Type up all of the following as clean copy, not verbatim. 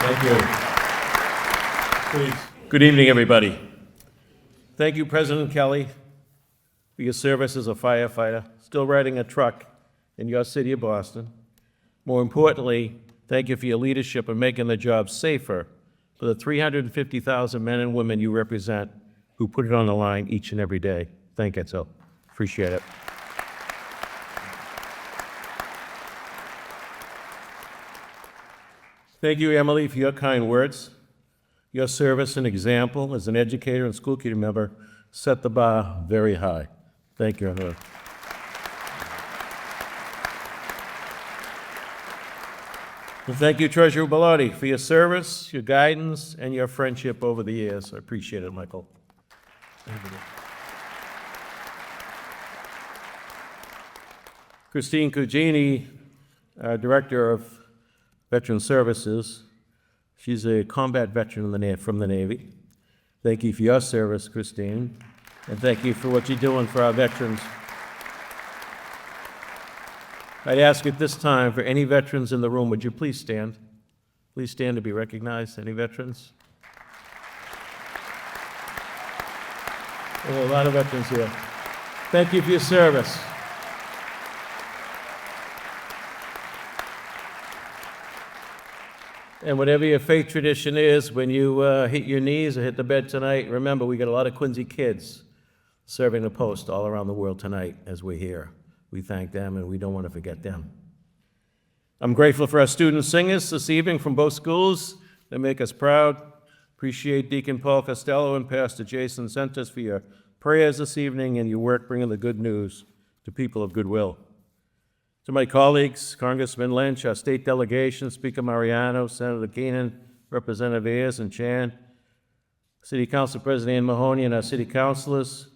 Thank you. Please. Good evening, everybody. Thank you, President Kelly, for your service as a firefighter, still riding a truck in your city of Boston. More importantly, thank you for your leadership in making the job safer for the 350,000 men and women you represent who put it on the line each and every day. Thank you, so appreciate it. Thank you, Emily, for your kind words. Your service and example as an educator and school committee member set the bar very high. Thank you, Emily. And thank you, Treasurer Bellotti, for your service, your guidance, and your friendship over the years. I appreciate it, Michael. Christine Cugini, Director of Veteran Services. She's a combat veteran from the Navy. Thank you for your service, Christine, and thank you for what you're doing for our veterans. I'd ask at this time for any veterans in the room, would you please stand? Please stand to be recognized. Any veterans? Oh, a lot of veterans here. Thank you for your service. And whatever your faith tradition is, when you hit your knees or hit the bed tonight, remember we got a lot of Quincy kids serving the post all around the world tonight as we're here. We thank them and we don't want to forget them. I'm grateful for our student singers this evening from both schools. They make us proud. Appreciate Deacon Paul Costello and Pastor Jason Sentis for your prayers this evening and your work bringing the good news to people of goodwill. To my colleagues, Congressman Lynch, our state delegation, Speaker Mariano, Senator Keenan, Representative Ayers and Chan, City Council President Ann Mahoney, and our city councilors,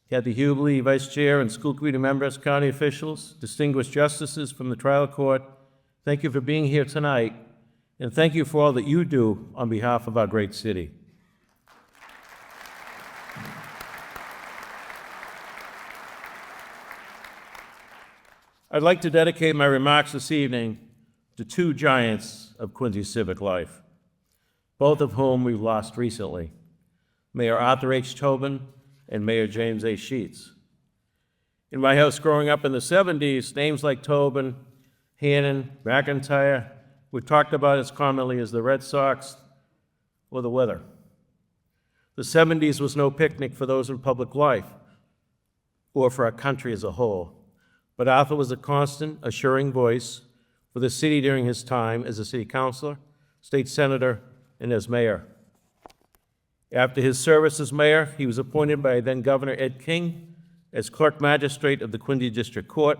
Kathy Hubley, Vice Chair, and school committee members, county officials, distinguished justices from the trial court, thank you for being here tonight, and thank you for all that you do on behalf of our great city. I'd like to dedicate my remarks this evening to two giants of Quincy civic life, both of whom we've lost recently, Mayor Arthur H. Tobin and Mayor James A. Sheets. In my house growing up in the 70s, names like Tobin, Hannon, McIntyre were talked about as commonly as the Red Sox or the weather. The 70s was no picnic for those in public life or for our country as a whole. But Arthur was a constant, assuring voice for the city during his time as a city councilor, state senator, and as mayor. After his service as mayor, he was appointed by then Governor Ed King as clerk magistrate of the Quincy District Court,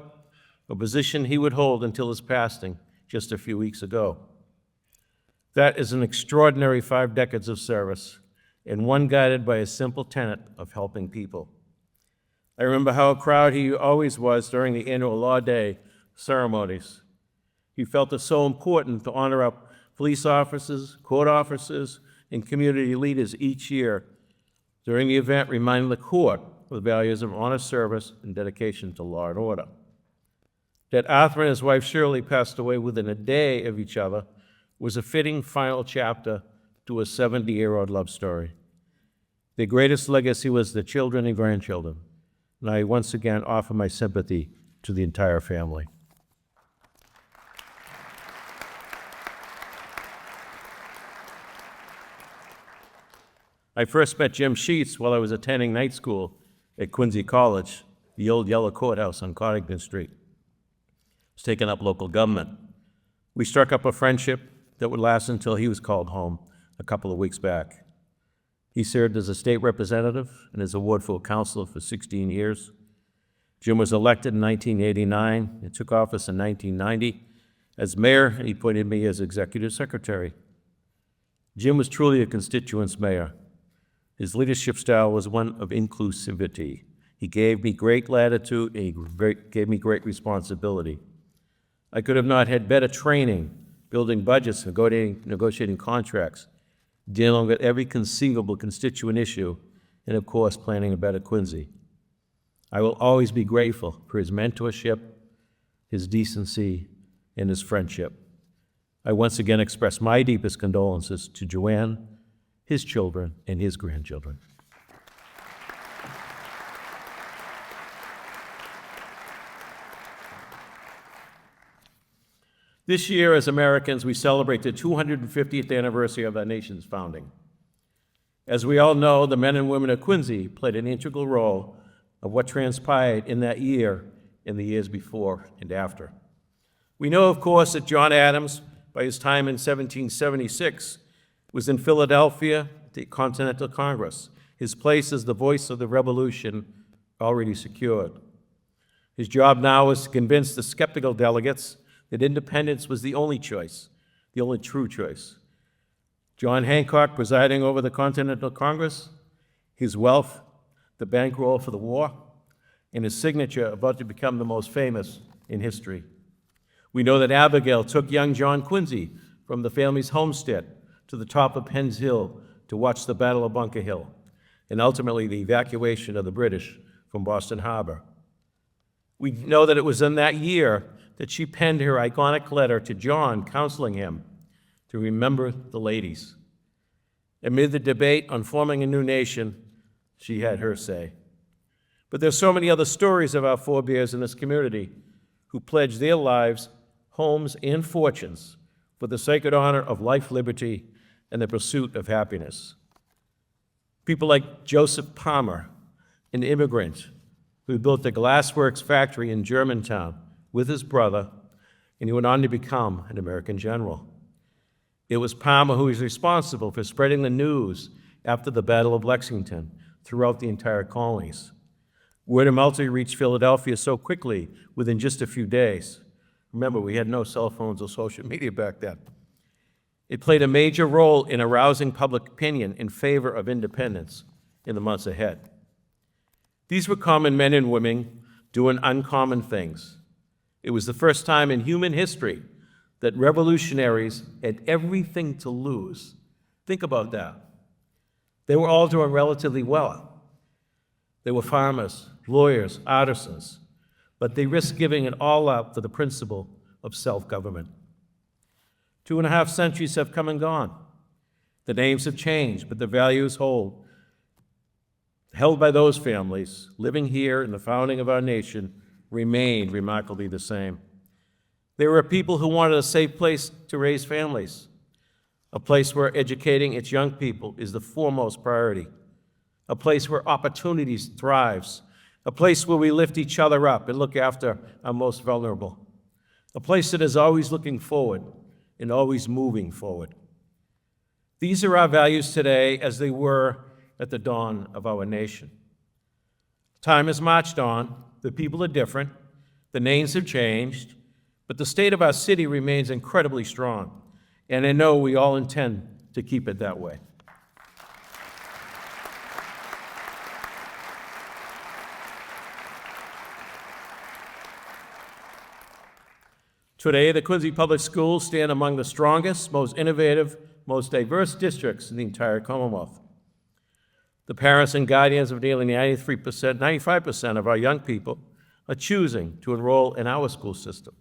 a position he would hold until his passing just a few weeks ago. That is an extraordinary 5 decades of service, and one guided by a simple tenet of helping people. I remember how proud he always was during the annual Law Day ceremonies. He felt it so important to honor our police officers, court officers, and community leaders each year during the event, reminding the court of the values of honest service and dedication to law and order. That Arthur and his wife Shirley passed away within a day of each other was a fitting final chapter to a 70-year-old love story. Their greatest legacy was the children and grandchildren. And I once again offer my sympathy to the entire family. I first met Jim Sheets while I was attending night school at Quincy College, the old yellow courthouse on Cottington Street. I was taking up local government. We struck up a friendship that would last until he was called home a couple of weeks back. He served as a state representative and as a Ward 4 councilor for 16 years. Jim was elected in 1989 and took office in 1990. As mayor, he appointed me as executive secretary. Jim was truly a constituents mayor. His leadership style was one of inclusivity. He gave me great latitude and he gave me great responsibility. I could have not had better training, building budgets, negotiating contracts, dealing with every conceivable constituent issue, and of course, planning a better Quincy. I will always be grateful for his mentorship, his decency, and his friendship. I once again express my deepest condolences to Joanne, his children, and his grandchildren. This year, as Americans, we celebrate the 250th anniversary of our nation's founding. As we all know, the men and women of Quincy played an integral role of what transpired in that year and the years before and after. We know, of course, that John Adams, by his time in 1776, was in Philadelphia at the Continental Congress, his place as the voice of the revolution already secured. His job now was to convince the skeptical delegates that independence was the only choice, the only true choice. John Hancock presiding over the Continental Congress, his wealth, the bankroll for the war, and his signature about to become the most famous in history. We know that Abigail took young John Quincy from the family's homestead to the top of Penn's Hill to watch the Battle of Bunker Hill, and ultimately the evacuation of the British from Boston Harbor. We know that it was in that year that she penned her iconic letter to John counseling him to remember the ladies. Amid the debate on forming a new nation, she had her say. But there's so many other stories of our forebears in this community who pledged their lives, homes, and fortunes for the sacred honor of life, liberty, and the pursuit of happiness. People like Joseph Palmer, an immigrant who built a glassworks factory in Germantown with his brother, and he went on to become an American general. It was Palmer who was responsible for spreading the news after the Battle of Lexington throughout the entire colonies. Word of mouth reached Philadelphia so quickly within just a few days. Remember, we had no cell phones or social media back then. It played a major role in arousing public opinion in favor of independence in the months ahead. These were common men and women doing uncommon things. It was the first time in human history that revolutionaries had everything to lose. Think about that. They were all doing relatively well. They were farmers, lawyers, artisans, but they risked giving it all up for the principle of self-government. 2.5 centuries have come and gone. The names have changed, but the values held by those families living here in the founding of our nation remained remarkably the same. They were a people who wanted a safe place to raise families, a place where educating its young people is the foremost priority, a place where opportunities thrives, a place where we lift each other up and look after our most vulnerable, a place that is always looking forward and always moving forward. These are our values today as they were at the dawn of our nation. Time has marched on, the people are different, the names have changed, but the state of our city remains incredibly strong, and I know we all intend to keep it that way. Today, the Quincy Public Schools stand among the strongest, most innovative, most diverse districts in the entire Commonwealth. The parents and guardians of nearly 95% of our young people are choosing to enroll in our school system.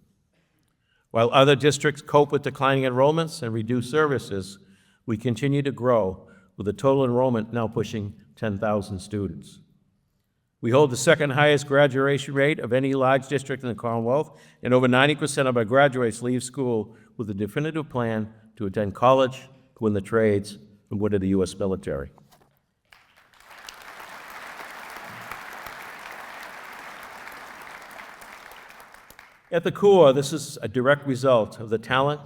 While other districts cope with declining enrollments and reduced services, we continue to grow, with a total enrollment now pushing 10,000 students. We hold the second highest graduation rate of any large district in the Commonwealth, and over 90% of our graduates leave school with a definitive plan to attend college, go in the trades, and go to the U.S. military. At the core, this is a direct result of the talent,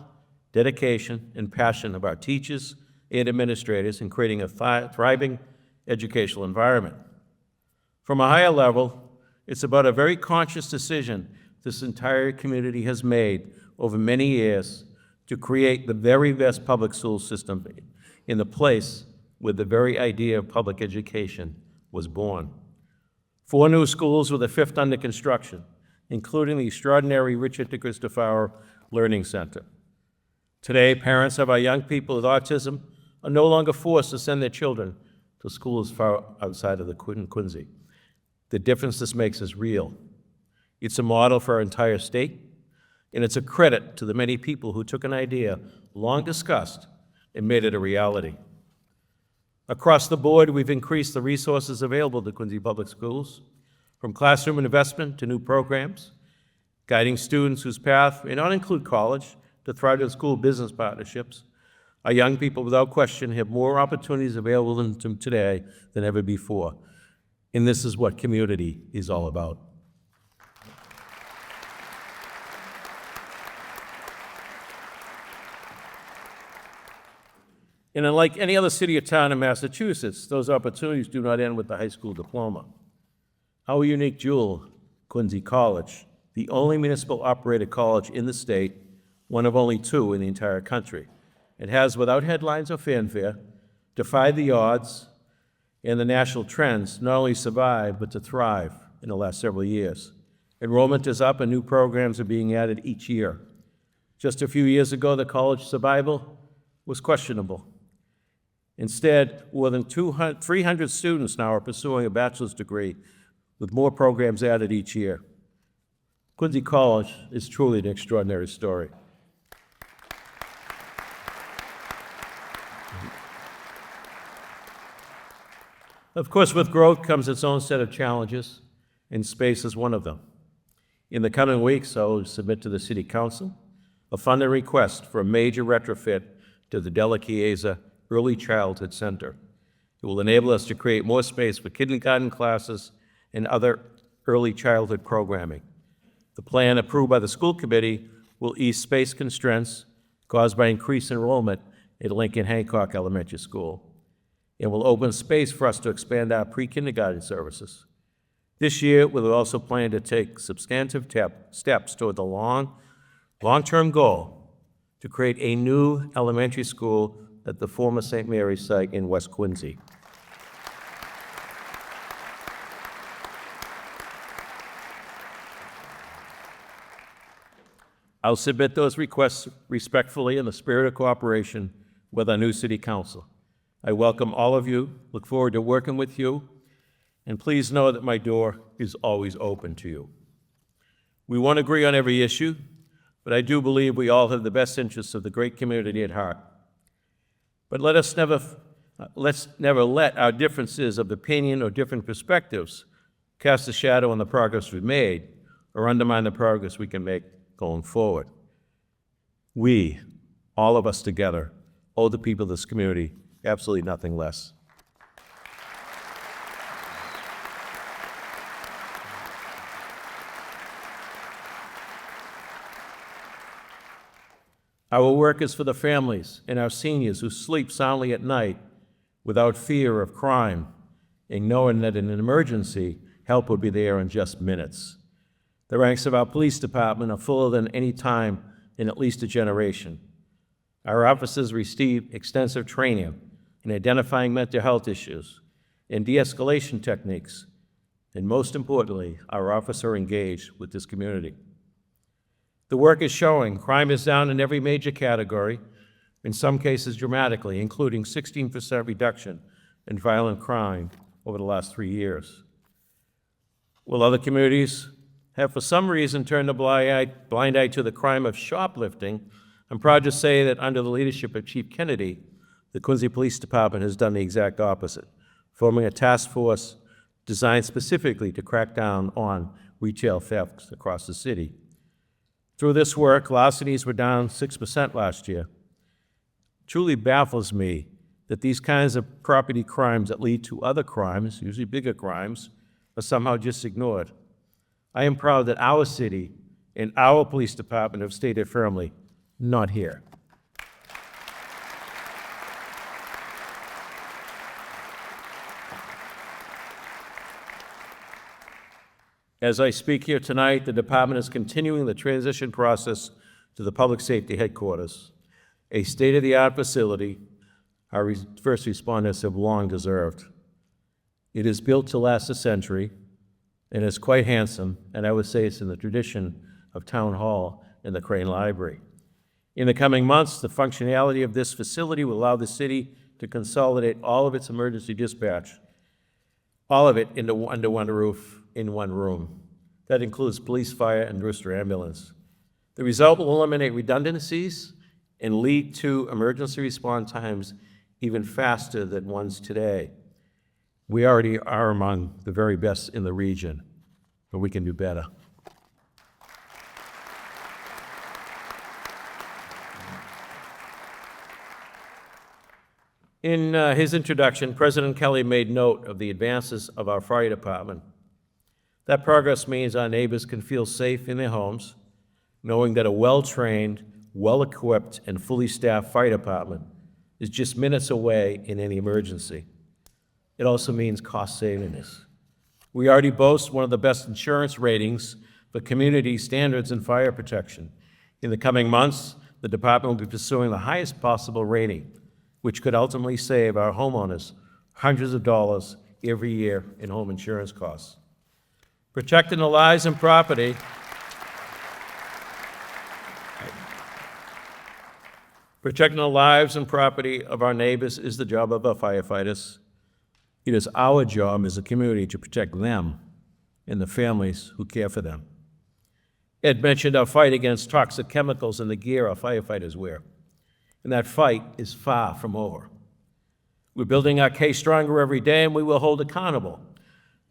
dedication, and passion of our teachers and administrators in creating a thriving educational environment. From a higher level, it's about a very conscious decision this entire community has made over many years to create the very best public school system in the place where the very idea of public education was born. 4 new schools with a 5th under construction, including the extraordinary Richard de Cristofaro Learning Center. Today, parents of our young people with autism are no longer forced to send their children to schools far outside of the Quincy. The difference this makes is real. It's a model for our entire state. and it's a credit to the many people who took an idea long discussed and made it a reality. Across the board, we've increased the resources available to Quincy Public Schools, from classroom investment to new programs, guiding students whose path may not include college to thrive in school business partnerships. Our young people, without question, have more opportunities available to them today than ever before. And this is what community is all about. And unlike any other city or town in Massachusetts, those opportunities do not end with the high school diploma. Our unique jewel, Quincy College, the only municipal operated college in the state, one of only two in the entire country. It has, without headlines or fanfare, defied the odds and the national trends, not only survive, but to thrive in the last several years. Enrollment is up and new programs are being added each year. Just a few years ago, the college survival was questionable. Instead, more than 300 students now are pursuing a bachelor's degree, with more programs added each year. Quincy College is truly an extraordinary story. Of course, with growth comes its own set of challenges, and space is one of them. In the coming weeks, I will submit to the City Council a funding request for a major retrofit to the Della Chiesa Early Childhood Center. It will enable us to create more space for kindergarten classes and other early childhood programming. The plan approved by the school committee will ease space constraints caused by increased enrollment at Lincoln Hancock Elementary School. It will open space for us to expand our pre-kindergarten services. This year, we'll also plan to take substantive steps toward the long-term goal to create a new elementary school at the former St. Mary's site in West Quincy. I'll submit those requests respectfully in the spirit of cooperation with our new City Council. I welcome all of you, look forward to working with you, and please know that my door is always open to you. We won't agree on every issue, but I do believe we all have the best interests of the great community at heart. But let's never let our differences of opinion or different perspectives cast a shadow on the progress we've made or undermine the progress we can make going forward. We, all of us together, owe the people of this community absolutely nothing less. Our work is for the families and our seniors who sleep soundly at night without fear of crime and knowing that in an emergency, help will be there in just minutes. The ranks of our police department are fuller than any time in at least a generation. Our officers receive extensive training in identifying mental health issues and de-escalation techniques, and most importantly, our officers are engaged with this community. The work is showing crime is down in every major category, in some cases dramatically, including 16% reduction in violent crime over the last 3 years. While other communities have for some reason turned a blind eye to the crime of shoplifting, I'm proud to say that under the leadership of Chief Kennedy, the Quincy Police Department has done the exact opposite, forming a task force designed specifically to crack down on retail thefts across the city. Through this work, larcenies were down 6% last year. It truly baffles me that these kinds of property crimes that lead to other crimes, usually bigger crimes, are somehow just ignored. I am proud that our city and our police department have stated firmly, not here. As I speak here tonight, the department is continuing the transition process to the Public Safety Headquarters, a state-of-the-art facility our first responders have long deserved. It is built to last a century and is quite handsome, and I would say it's in the tradition of Town Hall and the Crane Library. In the coming months, the functionality of this facility will allow the city to consolidate all of its emergency dispatch, all of it under one roof in one room. That includes police, fire, and Brewster ambulance. The result will eliminate redundancies and lead to emergency response times even faster than ones today. We already are among the very best in the region, but we can do better. In his introduction, President Kelly made note of the advances of our fire department. That progress means our neighbors can feel safe in their homes, knowing that a well-trained, well-equipped, and fully staffed fire department is just minutes away in any emergency. It also means cost savings. We already boast one of the best insurance ratings for community standards in fire protection. In the coming months, the department will be pursuing the highest possible rating, which could ultimately save our homeowners hundreds of dollars every year in home insurance costs. Protecting the lives and property of our neighbors is the job of our firefighters. It is our job as a community to protect them and the families who care for them. Ed mentioned our fight against toxic chemicals in the gear our firefighters wear, and that fight is far from over. We're building our case stronger every day, and we will hold accountable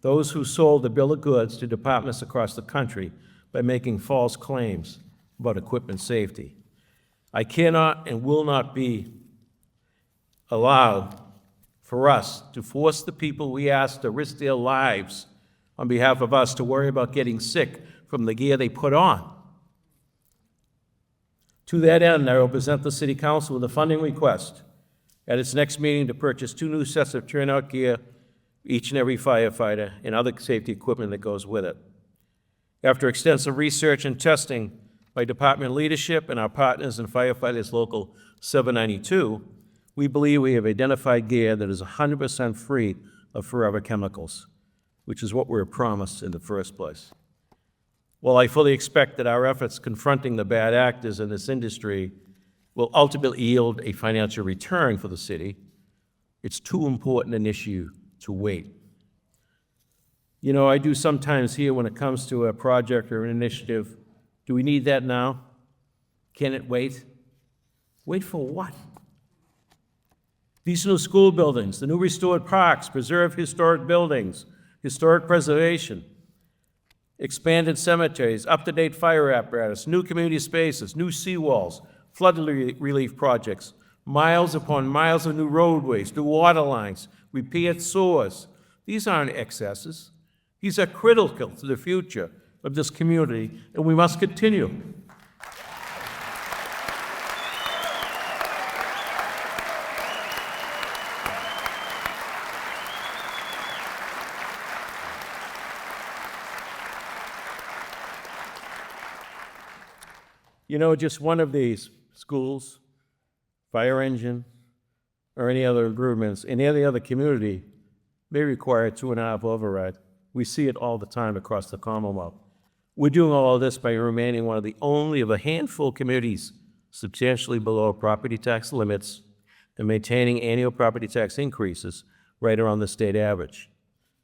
those who sold the bill of goods to departments across the country by making false claims about equipment safety. I cannot and will not be allowed for us to force the people we ask to risk their lives on behalf of us to worry about getting sick from the gear they put on. To that end, I will present the City Council with a funding request at its next meeting to purchase 2 new sets of turnout gear, each and every firefighter, and other safety equipment that goes with it. After extensive research and testing by department leadership and our partners in Firefighters Local 792, we believe we have identified gear that is 100% free of forever chemicals, which is what we were promised in the first place. While I fully expect that our efforts confronting the bad actors in this industry will ultimately yield a financial return for the city, it's too important an issue to wait. You know, I do sometimes hear when it comes to a project or an initiative, do we need that now? Can it wait? Wait for what? These new school buildings, the new restored parks, preserved historic buildings, historic preservation, expanded cemeteries, up-to-date fire apparatus, new community spaces, new seawalls, flood relief projects, miles upon miles of new roadways, new water lines, repaired sewers. These aren't excesses. These are critical to the future of this community, and we must continue. You know, just one of these schools, fire engine, or any other improvements in any other community may require a 2.5 override. We see it all the time across the Commonwealth. We're doing all of this by remaining one of the only of a handful of communities substantially below property tax limits and maintaining annual property tax increases right around the state average.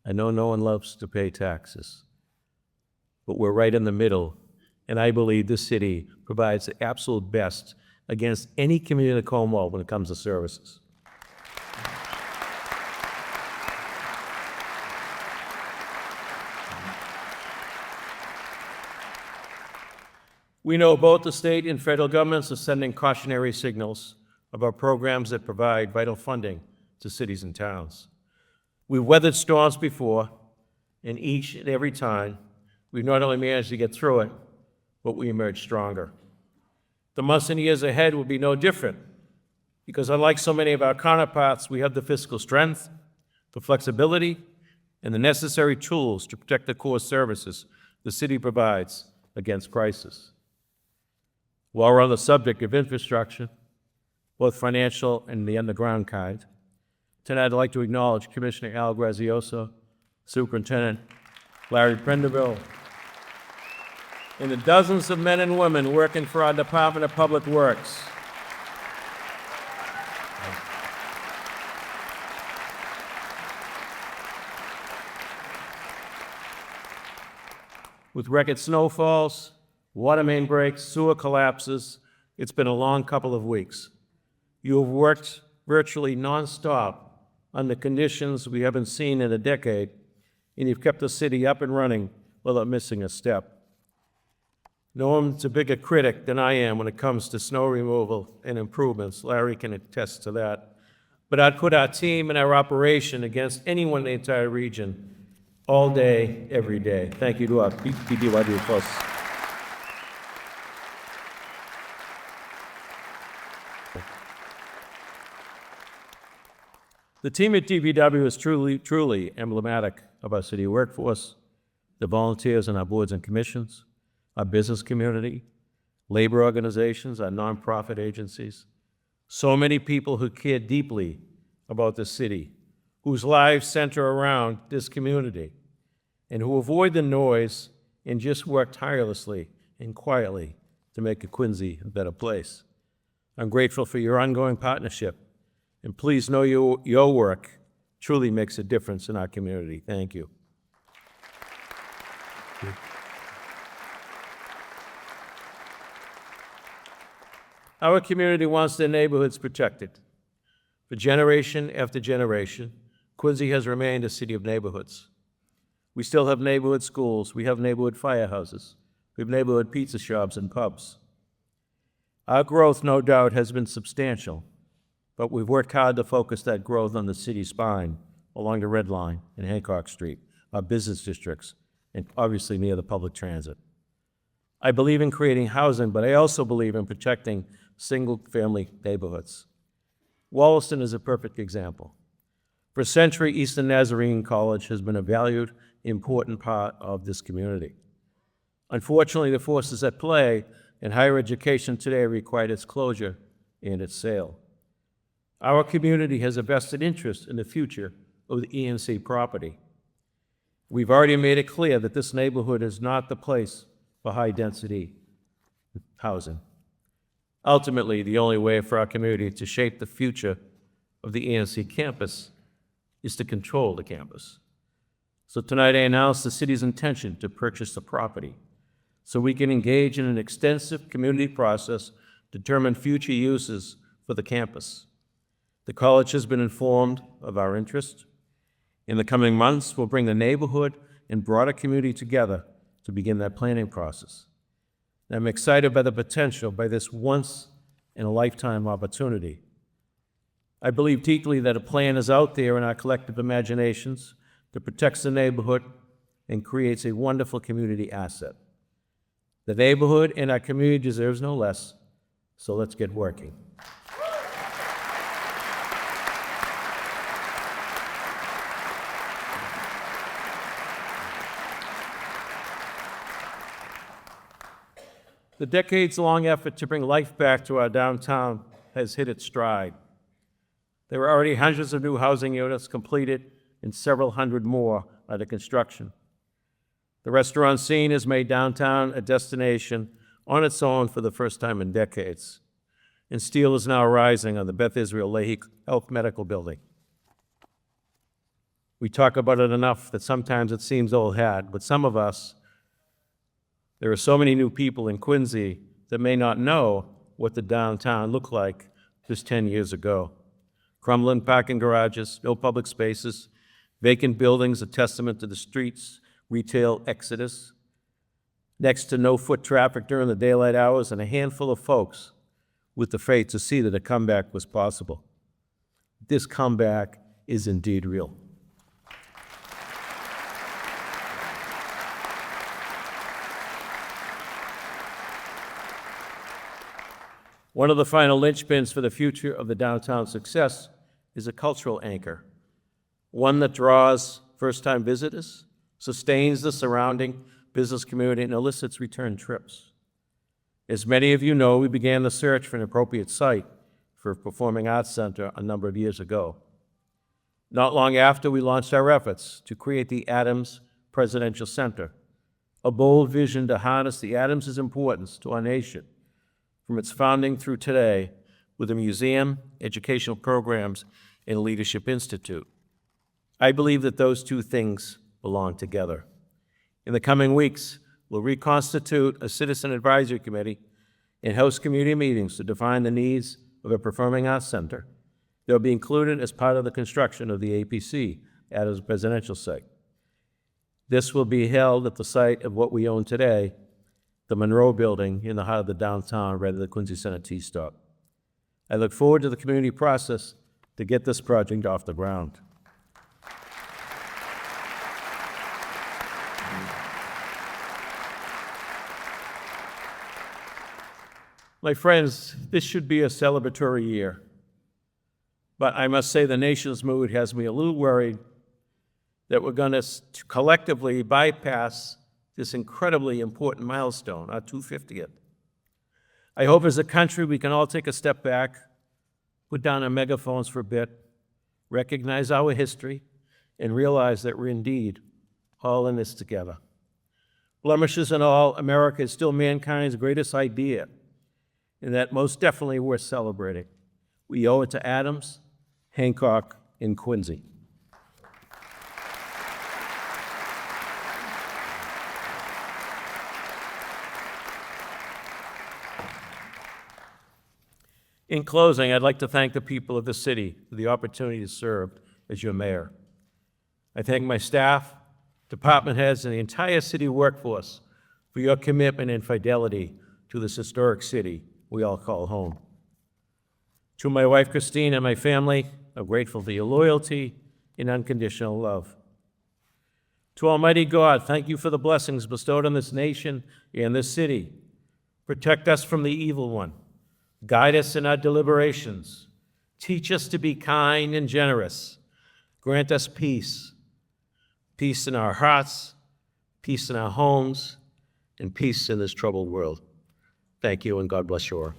I know no one loves to pay taxes, but we're right in the middle, and I believe this city provides the absolute best against any community in the Commonwealth when it comes to services. We know both the state and federal governments are sending cautionary signals about programs that provide vital funding to cities and towns. We've weathered storms before, and each and every time, we've not only managed to get through it, but we emerge stronger. The months and years ahead will be no different, because unlike so many of our counterparts, we have the fiscal strength, the flexibility, and the necessary tools to protect the core services the city provides against crisis. While we're on the subject of infrastructure, both financial and the underground kind, tonight I'd like to acknowledge Commissioner Al Grazioso, Superintendent Larry Prendeville, and the dozens of men and women working for our Department of Public Works. With record snowfalls, Water main breaks, sewer collapses. It's been a long couple of weeks. You have worked virtually nonstop under conditions we haven't seen in a decade, and you've kept the city up and running without missing a step. No one's a bigger critic than I am when it comes to snow removal and improvements. Larry can attest to that. But I'd put our team and our operation against anyone in the entire region all day, every day. Thank you to our PDW folks. The team at DPW is truly emblematic of our city workforce, the volunteers on our boards and commissions, our business community, labor organizations, our nonprofit agencies. So many people who care deeply about the city, whose lives center around this community, and who avoid the noise and just work tirelessly and quietly to make Quincy a better place. I'm grateful for your ongoing partnership, and please know your work truly makes a difference in our community. Thank you. Our community wants their neighborhoods protected. For generation after generation, Quincy has remained a city of neighborhoods. We still have neighborhood schools, we have neighborhood firehouses, we have neighborhood pizza shops and pubs. Our growth, no doubt, has been substantial, but we've worked hard to focus that growth on the city spine, along the Red Line and Hancock Street, our business districts, and obviously near the public transit. I believe in creating housing, but I also believe in protecting single-family neighborhoods. Wollaston is a perfect example. For a century, Eastern Nazarene College has been a valued, important part of this community. Unfortunately, the forces at play in higher education today require its closure and its sale. Our community has a vested interest in the future of the ENC property. We've already made it clear that this neighborhood is not the place for high-density housing. Ultimately, the only way for our community to shape the future of the ENC campus is to control the campus. So tonight I announce the city's intention to purchase the property so we can engage in an extensive community process to determine future uses for the campus. The college has been informed of our interest. In the coming months, we'll bring the neighborhood and broader community together to begin that planning process. And I'm excited by the potential by this once-in-a-lifetime opportunity. I believe deeply that a plan is out there in our collective imaginations that protects the neighborhood and creates a wonderful community asset. The neighborhood and our community deserves no less, so let's get working. The decades-long effort to bring life back to our downtown has hit its stride. There are already hundreds of new housing units completed and several hundred more under construction. The restaurant scene has made downtown a destination on its own for the first time in decades. And steel is now rising on the Beth Israel Lahey Health Medical Building. We talk about it enough that sometimes it seems old hat, but some of us, there are so many new people in Quincy that may not know what the downtown looked like just 10 years ago. Crumbling parking garages, no public spaces, vacant buildings, a testament to the streets, retail exodus. Next to no foot traffic during the daylight hours and a handful of folks with the faith to see that a comeback was possible. This comeback is indeed real. One of the final linchpins for the future of the downtown success is a cultural anchor, one that draws first-time visitors, sustains the surrounding business community, and elicits return trips. As many of you know, we began the search for an appropriate site for a performing arts center a number of years ago. Not long after, we launched our efforts to create the Adams Presidential Center, a bold vision to harness the Adams' importance to our nation from its founding through today with a museum, educational programs, and leadership institute. I believe that those two things belong together. In the coming weeks, will reconstitute a citizen advisory committee and host community meetings to define the needs of a performing arts center. They'll be included as part of the construction of the APC at its residential site. This will be held at the site of what we own today, the Monroe Building in the heart of the downtown, rather than the Quincy Center T-Stop. I look forward to the community process to get this project off the ground. My friends, this should be a celebratory year, but I must say the nation's mood has me a little worried that we're going to collectively bypass this incredibly important milestone, our 250th. I hope as a country we can all take a step back, put down our megaphones for a bit, recognize our history, and realize that we're indeed all in this together. Blemishes and all, America is still mankind's greatest idea, and that most definitely worth celebrating. We owe it to Adams, Hancock, and Quincy. In closing, I'd like to thank the people of the city for the opportunity to serve as your mayor. I thank my staff, department heads, and the entire city workforce for your commitment and fidelity to this historic city we all call home. To my wife, Christine, and my family, I'm grateful for your loyalty and unconditional love. To Almighty God, thank you for the blessings bestowed on this nation and this city. Protect us from the evil one. Guide us in our deliberations. Teach us to be kind and generous. Grant us peace. Peace in our hearts, peace in our homes, and peace in this troubled world. Thank you, and God bless you all.